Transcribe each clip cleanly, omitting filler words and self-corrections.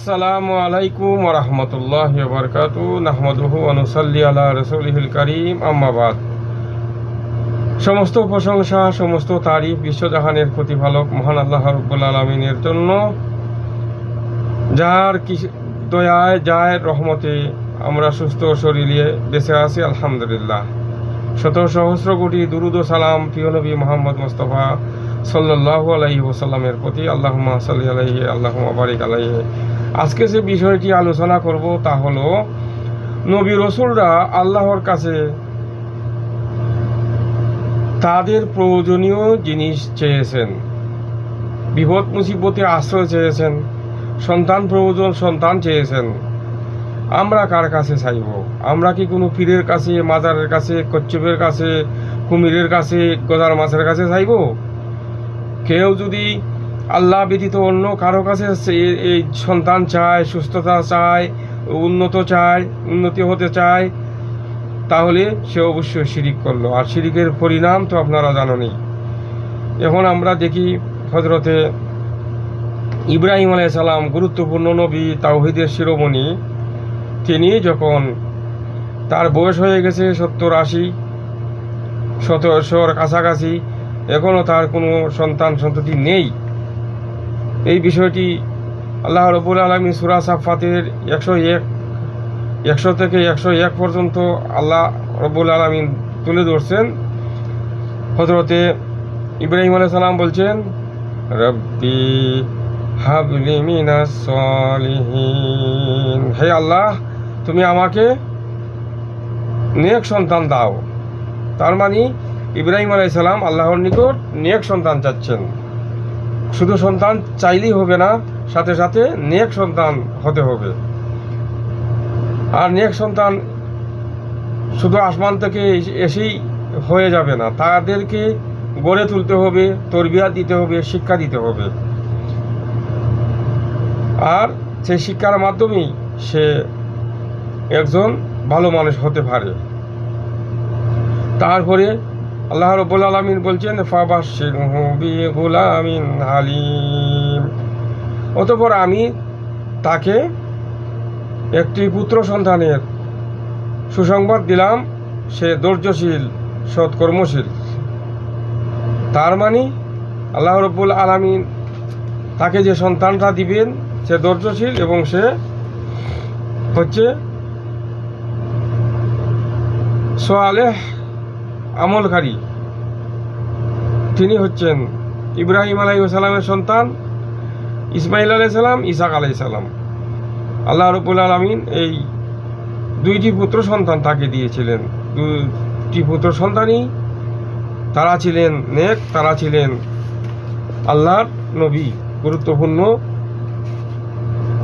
আসসালামু আলাইকুম ওয়া রাহমাতুল্লাহি ওয়া বারাকাতুহু নাহমাদুহু ওয়া নুসাল্লি আলা রাসূলিহিল কারীম আম্মা বাদ। সমস্ত প্রশংসা সমস্ত তারিফ বিশ্বজাহানের প্রতিপালক মহান আল্লাহ রাব্বুল আলামিনের জন্য, যার দয়ায় যার রহমতে আমরা সুস্থ শরীরে বেঁচে আছি আলহামদুলিল্লাহ। শত সহস্র কোটি দুরুদ ও সালাম প্রিয় নবী মুহাম্মদ মুস্তাফা সাল্লাল্লাহু আলাইহি ওয়াসাল্লামের প্রতি। আল্লাহুম্মা সাল্লি আলাইহি আল্লাহুম্মা বারিক আলাইহি। আজকে যে বিষয়টি আলোচনা করব তা হলো, নবী রসুলরা আল্লাহর কাছে তাদের প্রয়োজনীয় জিনিস চেয়েছেন, বিপদ মুসিবতে আশ্রয় চেয়েছেন, সন্তান প্রয়োজন সন্তান চেয়েছেন। আমরা কার কাছে চাইব? আমরা কি কোনো পীরের কাছে, মাজারের কাছে, কচ্ছপের কাছে, কুমিরের কাছে, গজার মাছের কাছে চাইব? কেউ যদি আল্লাহ ব্যতীত অন্য কারো কাছে এই সন্তান চায়, সুস্থতা চায়, উন্নতি হতে চায়, তাহলে সে অবশ্যই শিরিক করলো। আর শিরিকের পরিণাম তো আপনারা জানেনই। এখন আমরা দেখি হযরতে ইব্রাহিম আলাইহিস সালাম, গুরুত্বপূর্ণ নবী, তাওহীদের শিরোমণি, তিনি যখন তার বয়স হয়ে গেছে 70-80 কাছাকাছি, এখনও তার কোনো সন্ততি নেই। এই বিষয়টি আল্লাহ রাব্বুল আলামিন সূরা সাফফাতের 100 থেকে 101 পর্যন্ত আল্লাহ রাব্বুল আলামিন তুলে ধরছেন। হযরতে ইব্রাহিম আলাইহিস সালাম বলছেন, রব্বি হাবলি মিনাস সলিহিন, হে আল্লাহ, তুমি আমাকে নেক সন্তান দাও। তার মানে ইব্রাহিম আলাইহিস সালাম আল্লাহর নিকট নেক সন্তান চাচ্ছেন। শুধু সন্তান চাইলেই হবে না, সাথে সাথে নেক সন্তান হতে হবে। আর নেক সন্তান শুধু আসমান থেকে এসেই হয়ে যাবে না, তাদেরকে গড়ে তুলতে হবে, তরবিয়াত দিতে হবে, শিক্ষা দিতে হবে। আর সেই শিক্ষার মাধ্যমেই সে একজন ভালো মানুষ হতে পারে। তারপরে আল্লাহ রাব্বুল আলামিন বলছেন, ফাবাশশিরহু বিগুলামিন হালিম, অতঃপর আমি তাকে একটি পুত্র সন্তানের সুসংবাদ দিলাম, সে ধৈর্যশীল, সৎকর্মশীল। তার মানে আল্লাহ রাব্বুল আলামিন তাকে যে সন্তানটা দিবেন সে ধৈর্যশীল এবং সে হচ্ছে সালেহ আমলকারী। তিনি হচ্ছেন ইব্রাহিম আলাইহিস সালামের সন্তান, ইসমাইল আলাইহিস সালাম, ইসাক আলাইহিস সালাম। আল্লাহ রাব্বুল আলামিন এই দুইটি পুত্র সন্তান তাকে দিয়েছিলেন। দুইটি পুত্র সন্তানই তারা ছিলেন নেক, তারা ছিলেন আল্লাহর নবী। গুরুত্বপূর্ণ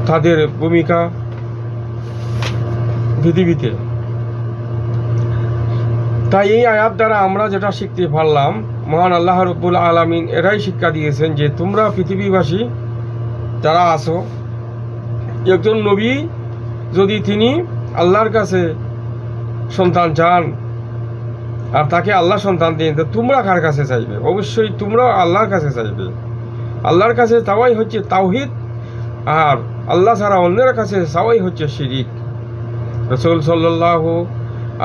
তাদের ভূমিকা পৃথিবীতে। তাই এই আয়াত দ্বারা আমরা যেটা শিখতে পারলাম, মহান আল্লাহ রাব্বুল আলামিন এটাই শিক্ষা দিয়েছেন যে তোমরা পৃথিবীবাসী যারা আছো, একজন নবী যদি তিনি আল্লাহর কাছে সন্তান চান আর তাকে আল্লাহ সন্তান দিন, তো তোমরা কার কাছে চাইবে? অবশ্যই তোমরা আল্লাহর কাছে চাইবে। আল্লাহর কাছে চাওয়াই হচ্ছে তাওহীদ, আর আল্লাহ ছাড়া অন্যের কাছে চাওয়াই হচ্ছে শিরিক। রাসূল সাল্লাল্লাহু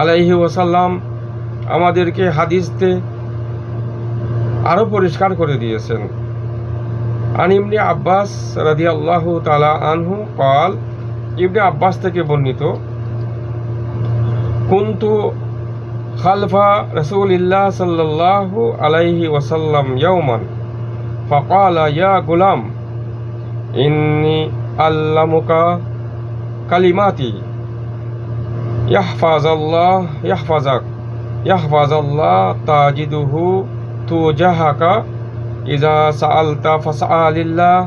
আলাইহি ওয়াসাল্লাম আমাদেরকে হাদিসতে আরও পরিষ্কার করে দিয়েছেন। আন ইবনে আব্বাস রাদিয়াল্লাহু তাআলা আনহু قال, ইবনে আব্বাস থেকে বর্ণিত, কুনতু খালফা রাসূলিল্লাহ সাল্লাল্লাহু আলাইহি ওয়াসাল্লাম ইয়াওমান ফাকালা ইয়া গুলাম ইন্নী আল্লামুকা কালিমাতি ইয়াহফাজাল্লাহ তাজিদুহু তুজাহাকা ইজা সাআলতা ফাসআলিল্লাহ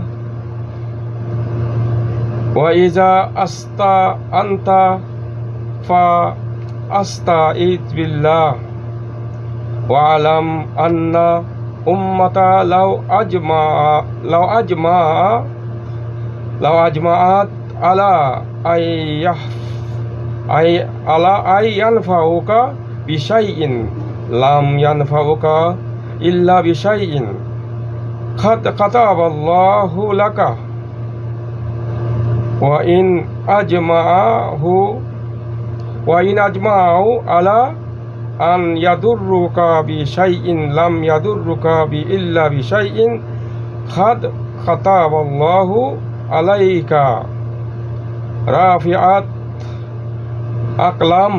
ওয়া ইজা আস্তাআনতা ফাআস্তাইদ বিল্লাহ ওয়া আলাম আন্না উম্মাতা লাউ আজমাআত আলা ইয়ানফাউকা বিশাইইন লাম ইয়ানফাউকা ইল্লা বিশাইইন কাতাবাল্লাহু লাকা ওয়াইন আজমাউ আলা আন ইয়াদুররুকা বিশাইইন লাম ইয়াদুররুকা ইল্লা বিশাইইন খাদ খাতাবাল্লাহু আলাইকা রাফিআত আকলাম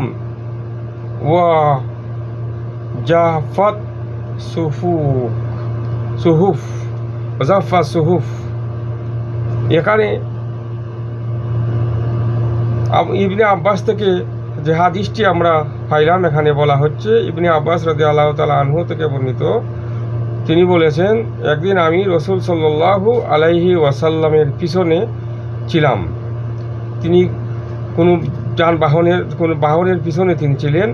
ওয়া জাফাত সুহুফ জাফা সুহুফ। এখানে ইবনে আব্বাস থেকে যে হাদিসটি আমরা পাইলাম, এখানে বলা হচ্ছে ইবনে আব্বাস রাদিয়াল্লাহু তাআলা আনহু থেকে বর্ণিত, তিনি বলেছেন, একদিন আমি রাসূল সাল্লাল্লাহু আলাইহি ওয়াসাল্লামের পিছনে ছিলাম। তিনি কোনো বাহনের পিছনে তিনি ছিলেন।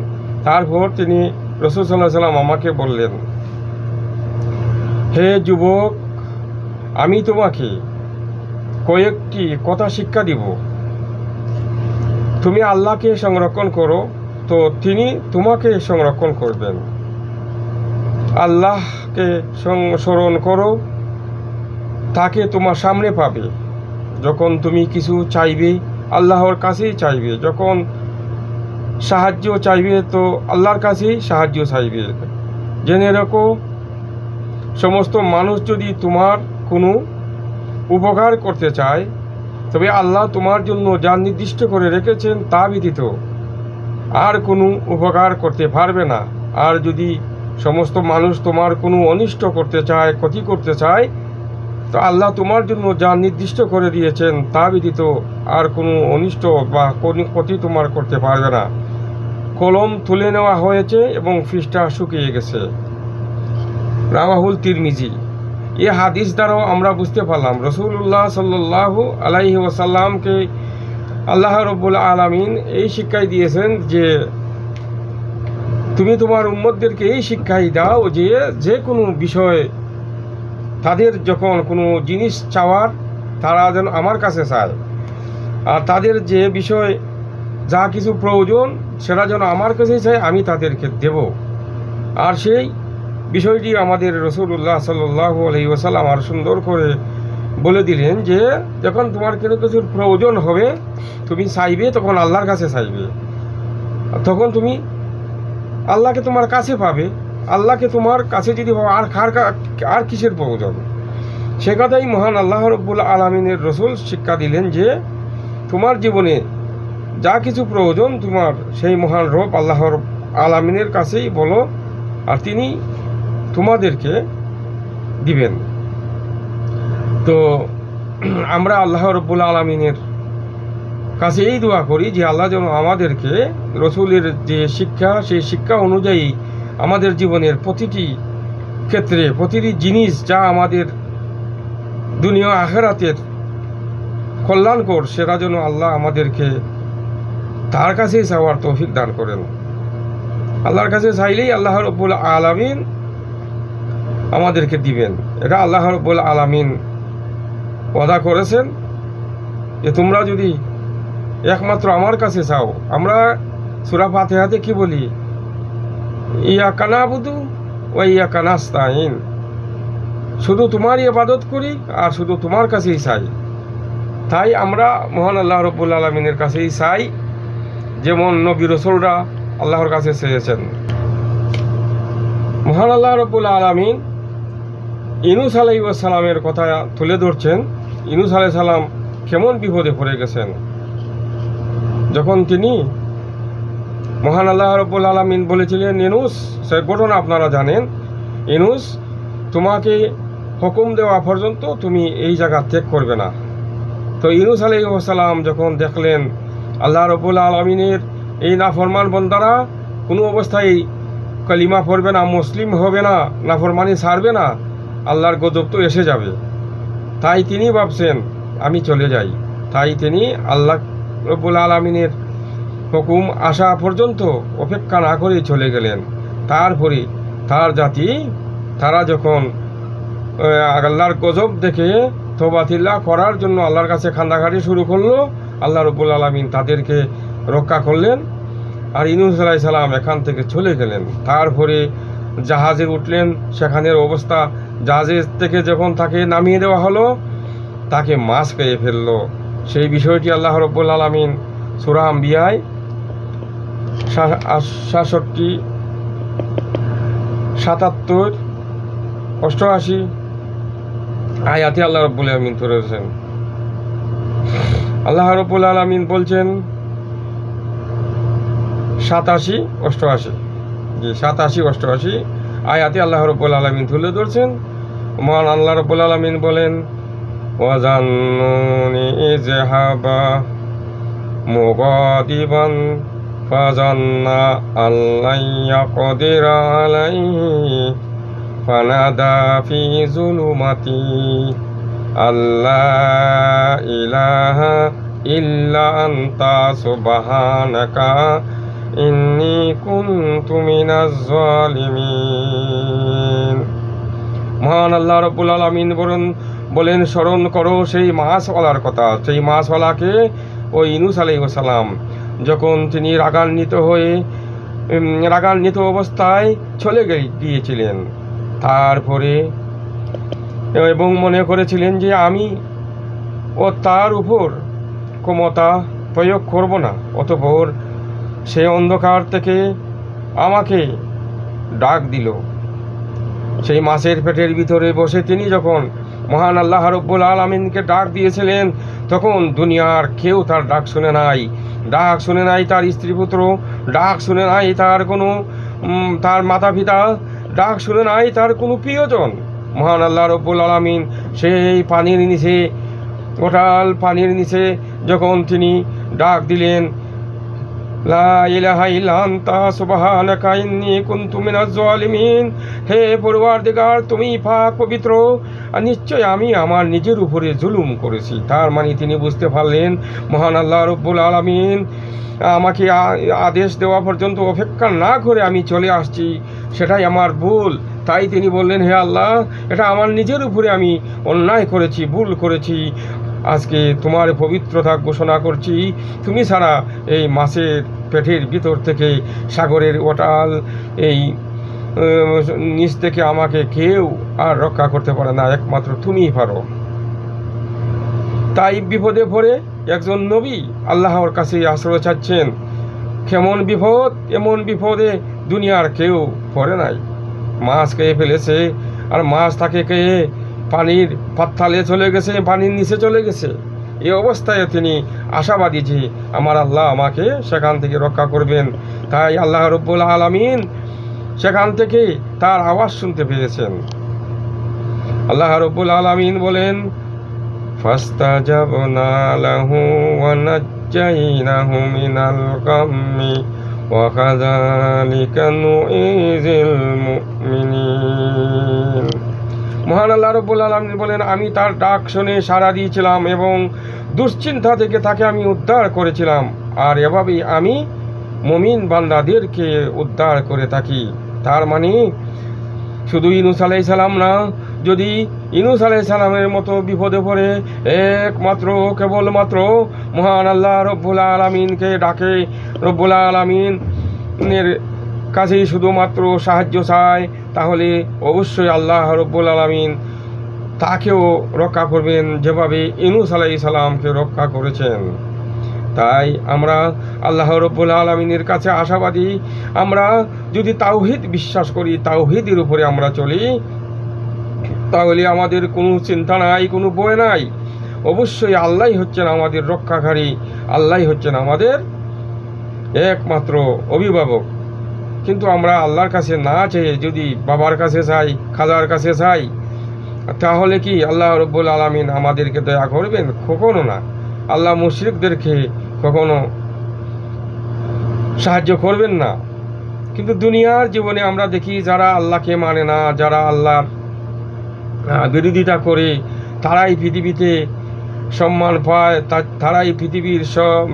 তারপর তিনি রাসূল সাল্লাল্লাহু আলাইহি ওয়াসাল্লাম আমাকে বললেন, হে যুবক, আমি তোমাকে কয়েকটি কথা শিক্ষা দিব। তুমি আল্লাহকে সংরক্ষণ করো, তো তিনি তোমাকে সংরক্ষণ করবেন। আল্লাহকে স্মরণ করো, তাকে তোমার সামনে পাবে। যখন তুমি কিছু চাইবে, আল্লাহর কাছেই চাইবে। যখন সাহায্য চাইবে, তো আল্লাহর কাছেই সাহায্য চাইবে। জেনে রাখো, সমস্ত মানুষ যদি তোমার কোনো উপকার করতে চায়, তবে আল্লাহ তোমার জন্য যা নির্দিষ্ট করে রেখেছেন তা ব্যতীত আর কোনো উপকার করতে পারবে না। আর যদি সমস্ত মানুষ তোমার কোনো অনিষ্ট করতে চায়, ক্ষতি করতে চায়, তো আল্লাহ তোমার জন্য যা নির্দিষ্ট করে দিয়েছেন তা ব্যতীত আর কোনো অনিষ্ট বা কোনো ক্ষতি তোমার করতে পারবে না। কলম তুলে নেওয়া হয়েছে এবং পৃষ্ঠা শুকিয়ে গেছে। রাওয়াহুল তিরমিজি। এই হাদিস দ্বারাও আমরা বুঝতে পারলাম রাসূলুল্লাহ সাল্লাল্লাহু আলাইহি ওয়াসাল্লামকে আল্লাহ রাব্বুল আলামিন এই শিক্ষাই দিয়েছেন যে তুমি তোমার উম্মতদেরকে এই শিক্ষাই দাও যে যে কোনো বিষয় তাদের যখন কোনো জিনিস চাওয়ার, তারা যেন আমার কাছে চায়। আর তাদের যে বিষয় যা কিছু প্রয়োজন সেটা যেন আমার কাছেই চায়, আমি তাদেরকে দেব। আর সেই বিষয়টি আমাদের রাসূলুল্লাহ সাল্লাল্লাহু আলাইহি ওয়াসাল্লাম আর সুন্দর করে বলে দিলেন যে যখন তোমার কোনো কিছুর প্রয়োজন হবে, তুমি চাইবে, তখন আল্লাহর কাছে চাইবে। তখন তুমি আল্লাহকে তোমার কাছে পাবে। আল্লাহকে তোমার কাছে যদি আর কিসের প্রয়োজন? সে কথাই মহান আল্লাহ রাব্বুল আলামিনের রাসূল শিক্ষা দিলেন যে তোমার জীবনে যা কিছু প্রয়োজন তোমার সেই মহান রব আল্লাহর আলামিনের কাছেই বলো, আর তিনি তোমাদেরকে দিবেন। তো আমরা আল্লাহ রাব্বুল আলামিনের কাছে এই দোয়া করি যে আল্লাহ যেন আমাদেরকে রসুলের যে শিক্ষা, সেই শিক্ষা অনুযায়ী আমাদের জীবনের প্রতিটি ক্ষেত্রে, প্রতিটি জিনিস যা আমাদের দুনিয়া আখিরাতের কল্যাণকর, সেটা যেন আল্লাহ আমাদেরকে তার কাছেই চাওয়ার তৌফিক দান করেন। আল্লাহর কাছে চাইলেই আল্লাহ রাব্বুল আলামিন আমাদেরকে দিবেন। এটা আল্লাহ রাব্বুল আলামিন ওয়াদা করেছেন যে তোমরা যদি একমাত্র আমার কাছে চাও। আমরা সূরা ফাতিহাতে কি বলি? ইয়াকা না'বুদু ওয়া ইয়াকা নাস্তাইন। শুধু তোমারই ইবাদত করি আর শুধু তোমার কাছেই চাই। তাই আমরা মহান আল্লাহ রাব্বুল আলামিনের কাছেই চাই, যেমন নবী রাসূলরা আল্লাহর কাছে চেয়েছেন। মহান আল্লাহ রাব্বুল আলামিন ইউনূস আলাইহিস সালামের কথা তুলে ধরছেন। ইউনূস আলাইহিস সালাম কেমন বিপদে পড়ে গেছেন, যখন তিনি মহান আল্লাহ রাব্বুল আলামিন বলেছিলেন, ইউনূস, সে ঘটনা আপনারা জানেন, ইউনূস, তোমাকে হুকুম দেওয়া পর্যন্ত তুমি এই জায়গা ত্যাগ করবে না। তো ইউনূস আলাইহিস সালাম যখন দেখলেন আল্লাহ রাব্বুল আলামিনের এই নাফরমান বান্দারা কোনো অবস্থায় কালিমা পড়বে না, মুসলিম হবে না, নাফরমানি ছাড়বে না, আল্লাহর গজব তো এসে যাবে। তাই তিনি ভাবছেন আমি চলে যাই। তাই তিনি আল্লাহ রাব্বুল আলামিনের হুকুম আসা পর্যন্ত অপেক্ষা না করে চলে গেলেন। তারপরে তার জাতি, তারা যখন আল্লাহর গজব দেখে তওবাতিল্লাহ করার জন্য আল্লাহর কাছে কান্নাকাটি শুরু করলো, আল্লাহ রাব্বুল আলামিন তাদেরকে রক্ষা করলেন। আর ইউনূস আলাইহিস সালাম এখান থেকে চলে গেলেন। তারপরে জাহাজে উঠলেন। সেখানের অবস্থা, জাহাজের থেকে যখন তাকে নামিয়ে দেওয়া হলো, তাকে মাছ খেয়ে ফেললো। সেই বিষয়টি আল্লাহ রাব্বুল আলামিন সূরা আম্বিয়ায় 66, 77, 88 আয়াতে আল্লাহ রাব্বুল আলামিন ধরেছেন। আল্লাহ রাব্বুল আলামিন বলছেন 87, 88, 87, 88 আয়াতে আল্লাহ রাব্বুল আলামিন তুলে ধরছেন। মহান আল্লাহ রাব্বুল আলামিন বলেন, ওয়াজান্নুনি ইযহাবা মুগাদিবান ফাজান্না আল্লা ইয়াকদিরা আলাইহি ফানাদা ফি যুলুমাতি আল্লা ইলাহা ইল্লা আনতা সুবহানাকা ইন্নী কুনতু মিনাজ জালিমিন। মহান আল্লাহ রাব্বুল আলামিন বলেন স্মরণ করো সেই মাছওয়ালার কথা, সেই মাছওয়ালাকে ওই ইউনূস আলাইহিস সালাম যখন তিনি রাগান্বিত অবস্থায় চলে গিয়েছিলেন, তারপরে এবং মনে করেছিলেন যে আমি ও তার উপর ক্ষমতা প্রয়োগ করব না। অতঃপর সে অন্ধকার থেকে আমাকে ডাক দিল। সেই মাছের পেটের ভিতরে বসে তিনি যখন মহান আল্লাহ রাব্বুল আলামিনকে ডাক দিয়েছিলেন, তখন দুনিয়ার কেউ তার ডাক শুনে নাই। ডাক শুনে নাই তার স্ত্রী পুত্র, ডাক শুনে নাই তার মাতা পিতা, ডাক শুনে নাই তার কোনো প্রিয়জন। মহান আল্লাহ রাব্বুল আলামিন সেই পানির নিচে, গোটাল পানির নিচে যখন তিনি ডাক দিলেন, লা ইলাহা ইল্লা আনতা সুবহানাকা ইন্নী কুনতু মিনাজ জালিমিন, হে পরওয়ারদিগার তুমি পাক পবিত্র, আর নিশ্চয় আমি আমার নিজের উপরে জুলুম করেছি। তার মানে তিনি বুঝতে পারলেন মহান আল্লাহ রাব্বুল আলামিন আমাকে আদেশ দেওয়া পর্যন্ত অপেক্ষা না করে আমি চলে আসছি, সেটাই আমার ভুল। তাই তিনি বললেন, হে আল্লাহ, এটা আমার নিজের উপরে আমি অন্যায় করেছি, ভুল করেছি। আজকে তোমার পবিত্রতা ঘোষণা করছি, তুমি ছাড়া এই মাছের পেটের ভিতর থেকে, সাগরের ওটাল এই নিচ থেকে আমাকে কেউ আর রক্ষা করতে পারে না, একমাত্র তুমিই পারো। তাই বিপদে পড়ে একজন নবী আল্লাহর কাছে আশ্রয় চাচ্ছেন। কেমন বিপদ! এমন বিপদে দুনিয়ার কেউ পড়ে নাই। মাছ খেয়ে ফেলেছে, আর মাছ তাকে খেয়ে পানির পাত্তালে চলে গেছে, পানির নিচে চলে গেছে। এই অবস্থায় তিনি আশাবাদী যে আমার আল্লাহ আমাকে সেখান থেকে রক্ষা করবেন। তাই আল্লাহ রাব্বুল আলামিন সেখান থেকে তার আওয়াজ শুনতে পেয়েছেন। আল্লাহ রাব্বুল আলামিন বলেন, ফাস্তাজাবনা লাহু ওয়া নাজ্জাইনাহু মিনাল গাম্মি ওয়া কাযালিকা নুইজিল মুমিনিন। মহান আল্লাহ রাব্বুল আলামিন বলেন, আমি তার ডাক শুনে সাড়া দিয়েছিলাম এবং দুশ্চিন্তা থেকে তাকে আমি উদ্ধার করেছিলাম, আর এভাবেই আমি মুমিন বান্দাদেরকে উদ্ধার করে থাকি। তার মানে শুধু ইউনূস আলাইহিস সালাম না, যদি ইউনূস আলাইহিস সালামের মতো বিপদে পড়ে কেবলমাত্র মহান আল্লাহ রব্বুল আলামিনকে ডাকে, রব্বুল আলামিনের কাছেই শুধুমাত্র সাহায্য চায়, তাহলে অবশ্যই আল্লাহ রব্বুল আলামিন তাকেও রক্ষা করবেন, যেভাবে ইউনূস আলাইহিস সালামকে রক্ষা করেছেন। তাই আমরা আল্লাহ রব্বুল আলামিনের কাছে আশাবাদী। আমরা যদি তাওহীদ বিশ্বাস করি, তাওহীদের উপরে আমরা চলি, তাহলে আমাদের কোনো চিন্তা নাই, কোনো ভয় নাই। অবশ্যই আল্লাহই হচ্ছেন আমাদের রক্ষাকারী, আল্লাহই হচ্ছেন আমাদের একমাত্র অভিভাবক। কিন্তু আমরা আল্লাহর কাছে না চেয়ে যদি বাবার কাছে চাই, খাজার কাছে চাই, তাহলে কি আল্লাহ রব্বুল আলামিন আমাদেরকে দয়া করবেন? কখনো না। আল্লাহ মুশরিকদেরকে কখনো সাহায্য করবেন না। কিন্তু দুনিয়ার জীবনে আমরা দেখি যারা আল্লাহকে মানে না, যারা আল্লাহর বিরোধিতা করে, তারাই পৃথিবীতে সম্মান পায়, তারাই পৃথিবীর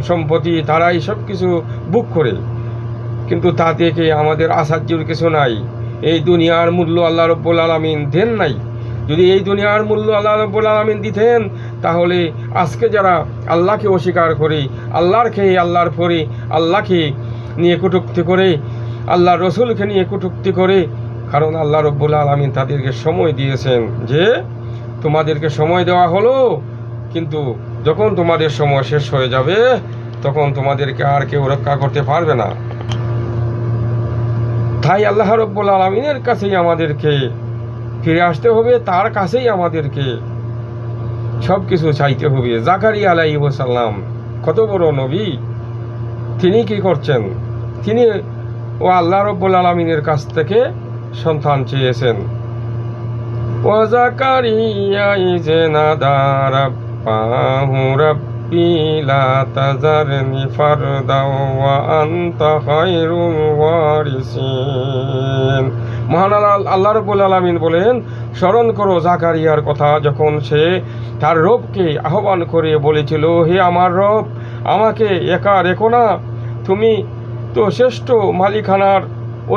সম্পত্তি, তারাই সব কিছু বুক করে। কিন্তু তা থেকে আমাদের আশ্চর্যের কিছু নাই। এই দুনিয়ার মূল্য আল্লাহ রব্বুল আলামিন দেন নাই। যদি এই দুনিয়ার মূল্য আল্লাহ রব্বুল আলামিন দিতেন, তাহলে আজকে যারা আল্লাহকে অস্বীকার করে, আল্লাহর খেয়ে আল্লাহর পরে আল্লাহকে নিয়ে কটূক্তি করে, আল্লাহর রসুলকে নিয়ে কটূক্তি করে, কারণ আল্লাহ রব্বুল আলামিন তাদেরকে সময় দিয়েছেন যে তোমাদেরকে সময় দেওয়া হলো, কিন্তু যখন তোমাদের সময় শেষ হয়ে যাবে তখন তোমাদেরকে আর কেউ রক্ষা করতে পারবে না। তাই আল্লাহ রাব্বুল আলামিনের কাছেই আমাদেরকে ফিরে আসতে হবে, তার কাছেই আমাদেরকে সব কিছু চাইতে হবে। জাকারিয়া আলাইহিস সালাম কত বড় নবী, তিনি কি করছেন? তিনি আল্লাহ রাব্বুল আলামিনের কাছ থেকে সন্তান চেয়েছেন। ওয়া জাকারিয়া ইয নাদা রাব্বাহু রাব্বি লা তাযারনি ফারদাও ওয়া আনতা খায়রুল ওয়ারিসিন। মহান আল্লাহ রাব্বুল আলামিন বলেন, স্মরণ করো জাকারিয়ার কথা, যখন সে তার রবকে আহ্বান করে বলেছিল, হে আমার রব, আমাকে একা রেখো না, তুমি তো শ্রেষ্ঠ মালিকানার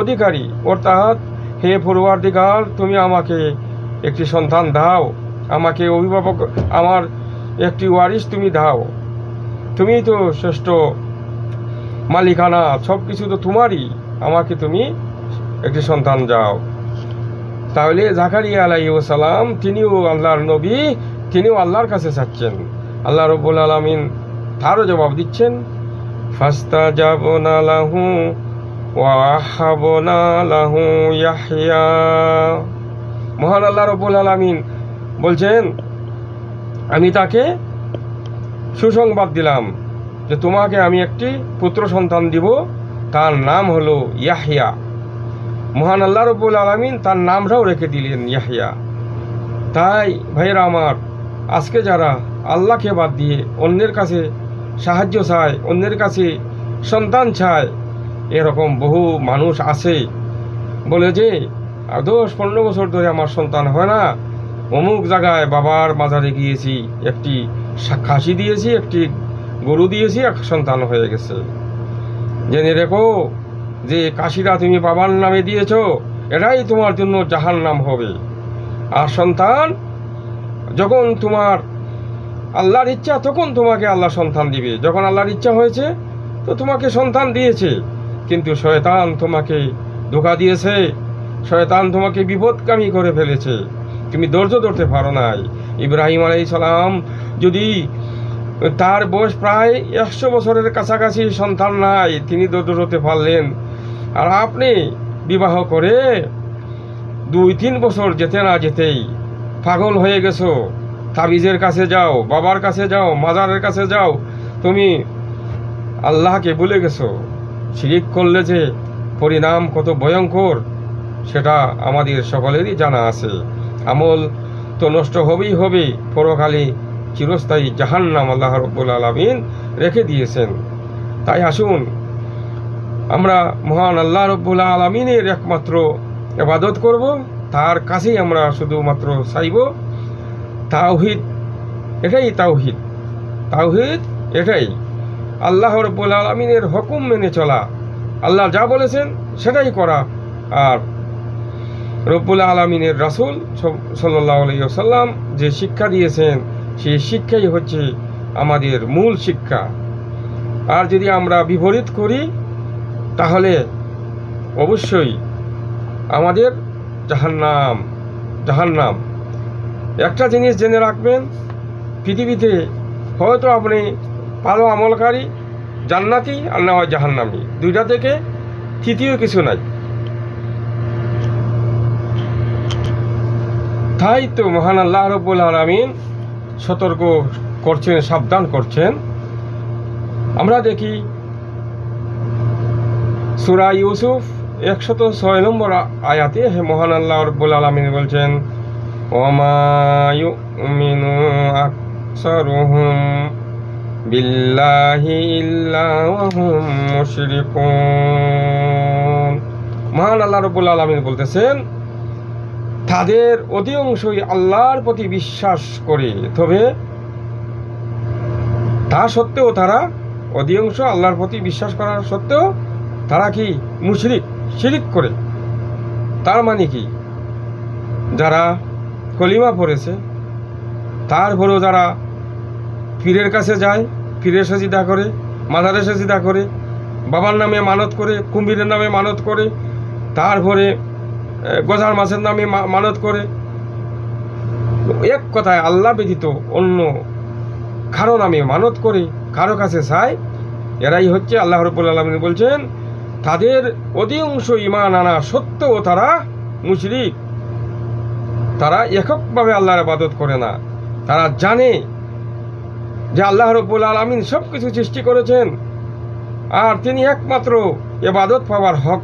অধিকারী, অর্থাৎ হে পরওয়ারদিগার, তুমি আমাকে একটি সন্তান দাও, আমাকে অভিভাবক, আমার একটি ওয়ারিস তুমি দাও, তুমি তো শ্রেষ্ঠ মালিকানা, সব কিছু তো তোমারই, আমাকে তুমি একটি সন্তান দাও। তাহলে জাকারিয়া আলাইহিস সালাম তিনিও আল্লাহর নবী, তিনিও আল্লাহর কাছে চাচ্ছেন। আল্লাহ রাব্বুল আলামিন তারও জবাব দিচ্ছেন, ফাস্তাজাবনা লাহু ওয়া আহাবনা লাহু ইয়াহইয়া। মহান আল্লাহ রাব্বুল আলামিন বলছেন, আমি তাকে সুসংবাদ দিলাম যে তোমাকে আমি একটি পুত্র সন্তান দিব, তার নাম হলো ইয়াহইয়া। মহান আল্লাহ রাব্বুল আলামিন তার নামটাও রেখে দিলেন ইয়াহইয়া। তাই ভাইয়েরা আমার, আজকে যারা আল্লাহকে বাদ দিয়ে অন্যের কাছে সাহায্য চায়, অন্যের কাছে সন্তান চায়, এরকম বহু মানুষ আছে। বলে যে 10-15 বছর ধরে আমার সন্তান হয় না, অমুক জায়গায় বাবার মাজারে গিয়েছি, একটি খাসি দিয়েছি, একটি গরু দিয়েছি, এক সন্তান হয়ে গেছে। জেনে রেখো যে কাশিরা তুমি বাবার নামে দিয়েছ, এটাই তোমার জন্য জাহান্নাম হবে। আর সন্তান যখন তোমার আল্লাহর ইচ্ছা, তখন তোমাকে আল্লাহ সন্তান দিবে। যখন আল্লাহর ইচ্ছা হয়েছে তো তোমাকে সন্তান দিয়েছে, কিন্তু শয়তান তোমাকে ধোঁকা দিয়েছে, শয়তান তোমাকে বিপদগামী করে ফেলেছে, তুমি ধৈর্য ধরতে পারো নাই। ইব্রাহিম আলাইহিস সালাম যদি তার বয়স প্রায় 100 বছরের কাছাকাছি সন্তান নাই, তিনি ধৈর্য ধরতে পারলেন। আর আপনি বিবাহ করে 2-3 বছর যেতে না যেতেই পাগল হয়ে গেছো, তাবিজের কাছে যাও, বাবার কাছে যাও, মাজারের কাছে যাও, তুমি আল্লাহকে ভুলে গেছো। শিরিক করলে যে পরিণাম কত ভয়ঙ্কর সেটা আমাদের সকলেরই জানা আছে। আমল তো নষ্ট হবেই হবে, পরকালে চিরস্থায়ী জাহান্নাম আল্লাহ রাব্বুল আলামিন রেখে দিয়েছেন। তাই আসুন আমরা মহান আল্লাহ রাব্বুল আলামিনের একমাত্র ইবাদত করব, তার কাছেই আমরা শুধুমাত্র চাইব। তাওহীদ, এটাই তাওহীদ। তাওহীদ এটাই আল্লাহ রাব্বুল আলামিনের হুকুম মেনে চলা, আল্লাহ যা বলেছেন সেটাই করা। আর রব্বুল আলামিনের রাসূল সাল্লাল্লাহু আলাইহি ওয়াসাল্লাম যে শিক্ষা দিয়েছেন, সেই শিক্ষাই হচ্ছে আমাদের মূল শিক্ষা। আর যদি আমরা বিপরীত করি তাহলে অবশ্যই আমাদের জাহান্নাম। জাহান্নাম একটা জিনিস জেনে রাখবেন, পৃথিবীতে হয়তো আপনি ভালো আমলকারী জান্নাতি আর না হয় জাহান্নামী, দুইটা থেকে তৃতীয় কিছু নাই। তাই তো মহান আল্লাহ রাব্বুল আলামিন সতর্ক করছেন, সাবধান করছেন। আমরা দেখি সূরা ইউসুফ 106 নম্বর আয়াতে মহান আল্লাহ রাব্বুল আলামিন বলছেন, ওয়ামা ইউমিনু আকসারুহুম বিল্লাহি ইল্লা ওয়া হুম মুশরিকুন। মহান আল্লাহ রাব্বুল আলামিন বলতেছেন, তাদের অধিকাংশই আল্লাহর প্রতি বিশ্বাস করে, তবে তা সত্ত্বেও তারা অধিকাংশ আল্লাহর প্রতি বিশ্বাস করার সত্ত্বেও তারা কি মুশরিক, শিরিক করে। তার মানে কি, যারা কলিমা পড়েছে তারপরেও যারা পীরের কাছে যায়, পীরের সাজিদা করে, মাজারে সাজিদা করে, বাবার নামে মানত করে, কুম্ভীরের নামে মানত করে, তারপরে গজার মাছের নামে মানত করে, এক কথায় আল্লাহ ব্যতীত অন্য কারো নামে মানত করে, কারো কাছে চায়, এরাই হচ্ছে আল্লাহ রাব্বুল আলামিন বলছেন তাদের অধিকাংশ ঈমান আনা সত্ত্বেও তারা মুশরিক। তারা এককভাবে আল্লাহর ইবাদত করে না। তারা জানে যে আল্লাহ রাব্বুল আলামিন সব কিছু সৃষ্টি করেছেন, আর তিনি একমাত্র ইবাদত পাওয়ার হক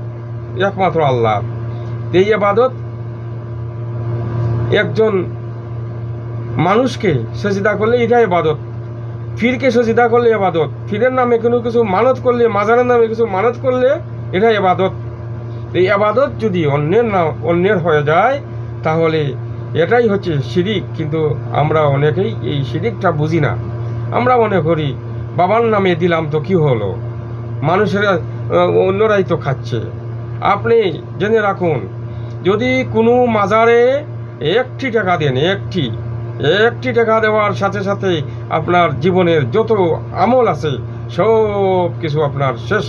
একমাত্র আল্লাহ। এই ইবাদত একজন মানুষকে সেজদা করলে এটা ইবাদত, পীরকে সেজদা করলে ইবাদত, পীরের নামে কোনো কিছু মানত করলে, মাজারের নামে কিছু মানত করলে এটা ইবাদত। এই ইবাদত যদি অন্যের হয়ে যায় তাহলে এটাই হচ্ছে শিরিক। কিন্তু আমরা অনেকেই এই শিরিকটা বুঝি না। আমরা মনে করি বাবার নামে দিলাম তো কি হলো, মানুষেরা অন্যরাই তো খাচ্ছে। আপনি জেনে রাখুন, যদি কোনো মাজারে 1টি টাকা দেন, একটি টাকা দেওয়ার সাথে সাথে আপনার জীবনের যত আমল আছে সব কিছু আপনার শেষ।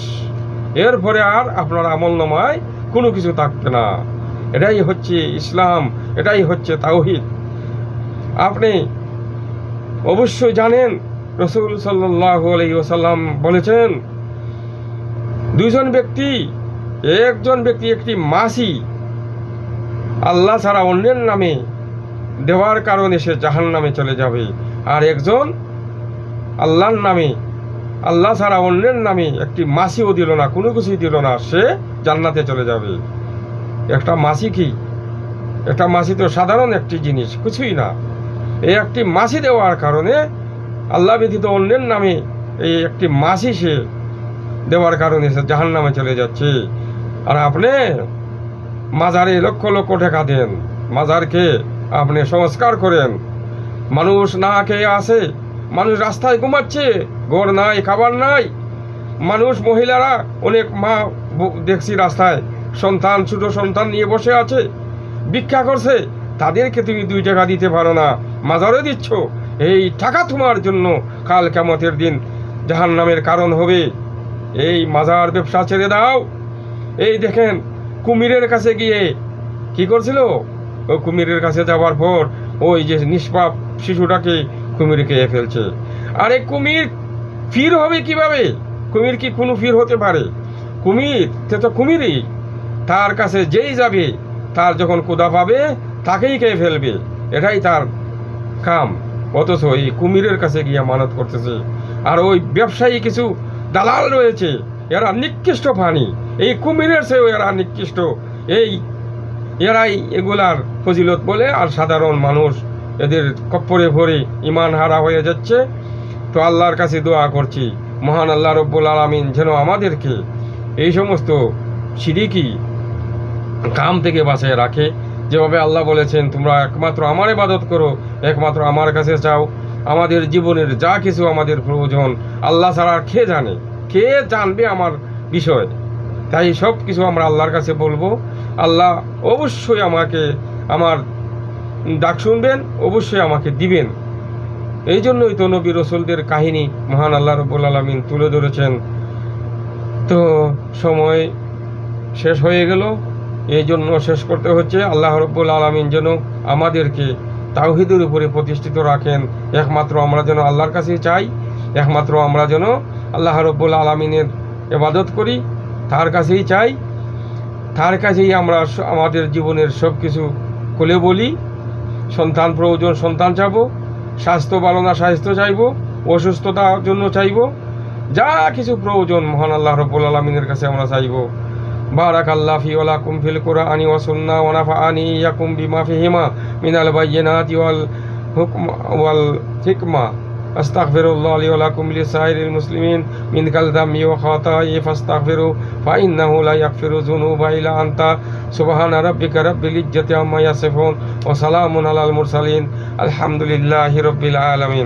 এরপরে আর আপনার আমল নামায় কোনো কিছু থাকবে না। এটাই হচ্ছে ইসলাম, এটাই হচ্ছে তাওহীদ। আপনি অবশ্যই জানেন রাসূল সাল্লাল্লাহু আলাইহি ওয়াসাল্লাম বলেছেন, একজন ব্যক্তি একটি মাছি আল্লাহ ছাড়া অন্যের নামে দেওয়ার কারণে সে জাহান্নামে চলে যাবে, আর একজন আল্লাহর নামে, আল্লাহ ছাড়া অন্যের নামে একটি মাছিও দিল না, কোনো কিছুই দিল না, সে জান্নাতে চলে যাবে। একটা মাছি কি? একটা মাছি তো সাধারণ একটি জিনিস, কিছুই না। এই একটি মাছি দেওয়ার কারণে, আল্লাহ ব্যতীত অন্যের নামে এই একটি মাছি সে দেওয়ার কারণে সে জাহান্নামে চলে যাচ্ছে। আর আপনি মাজারে লক্ষ লক্ষ টাকা দেন, মাজারকে আপনি সংস্কার করেন। মানুষ না খেয়ে আসে, মানুষ রাস্তায় ঘুমাচ্ছে, ঘর নাই, খাবার নাই। মানুষ, মহিলারা, অনেক মা দেখছি রাস্তায় সন্তান, ছোট সন্তান নিয়ে বসে আছে, ভিক্ষা করছে। তাদেরকে তুমি 2 টাকা দিতে পারো না, মাজারে দিচ্ছ। এই টাকা তোমার জন্য কাল কিয়ামতের দিন জাহান্নামের কারণ হবে। এই মাজার ব্যবসা ছেড়ে দাও। এই দেখেন, কুমিরের কাছে গিয়ে কি করছিল? ওই কুমিরের কাছে যাওয়ার পর ওই যে নিষ্পাপ শিশুটাকে কুমির খেয়ে ফেলছে। আরে কুমির ফির হবে কিভাবে? কুমির কি কোনো ফির হতে পারে? কুমির তো কুমিরই, তার কাছে যেই যাবে তার যখন ক্ষুধা পাবে তাকেই খেয়ে ফেলবে, এটাই তার কাম। অথচ এই কুমিরের কাছে গিয়ে মানত করতেছে। আর ওই ব্যবসায়ী কিছু দালাল রয়েছে, এরা নিকৃষ্ট প্রাণী, এই কুমিরের চেয়েও এরা নিকৃষ্ট। এরাই এগুলার ফজিলত বলে, আর সাধারণ মানুষ এদের কপ্পরে ভরে ইমান হারা হয়ে যাচ্ছে। তো আল্লাহর কাছে দোয়া করছি, মহান আল্লাহ রব্বুল আলামিন যেন আমাদেরকে এই সমস্ত শিরকি কাম থেকে বাঁচিয়ে রাখে। যেভাবে আল্লাহ বলেছেন, তোমরা একমাত্র আমার ইবাদত করো, একমাত্র আমার কাছে চাও। আমাদের জীবনের যা কিছু আমাদের প্রয়োজন আল্লাহ ছাড়া কে জানে, কে জানবে আমার বিষয়? তাই সব কিছু আমরা আল্লাহর কাছে বলবো। আল্লাহ অবশ্যই আমাকে, আমার ডাক শুনবেন, অবশ্যই আমাকে দিবেন। এই জন্যই তো নবী রসুলদের কাহিনী মহান আল্লাহ রব্বুল আলামিন তুলে ধরেছেন। তো সময় শেষ হয়ে গেল, এই জন্য শেষ করতে হচ্ছে। আল্লাহ রব্বুল আলামিন যেন আমাদেরকে তাওহীদের উপরে প্রতিষ্ঠিত রাখেন। একমাত্র আমরা যেন আল্লাহর কাছে চাই, একমাত্র আমরা যেন আল্লাহ রব্বুল আলামিনের ইবাদত করি, তার কাছেই চাই, তার কাছেই আমরা আমাদের জীবনের সব কিছু খুলে বলি। সন্তান প্রয়োজন, সন্তান চাইবো। স্বাস্থ্য ভালো না, স্বাস্থ্য চাইবো। অসুস্থতার জন্য চাইবো। যা কিছু প্রয়োজন মহান আল্লাহ রাব্বুল আলামিনের কাছে আমরা চাইবো। বারাকাল্লাহু ফি ওয়া লাকুম ফিল কুরআনি ওয়া সুন্নাহ ওয়া নাফা'আনি ইয়াকুম বিমা ফিহিমা মিনাল বায়্যিনাতি ওয়াল হুকম ওয়াল হিকমা। আস্তাগফিরুল্লাহ লি ওয়া লাকুম লিসাইরিল মুসলিমিন মিন কাল যামমি ওয়া খাতা'i ফাস্তাগফিরু ফা ইন্নাহু লা ইয়াগফিরু যুনুবা ইল্লা আনতা। সুবহানা রাব্বিকা রাব্বিল ইজ্জাতি আম্মা ইয়াসিফুন ওয়া সালামুন আলাল মুরসালিন। আলহামদুলিল্লাহি রাব্বিল আলামিন।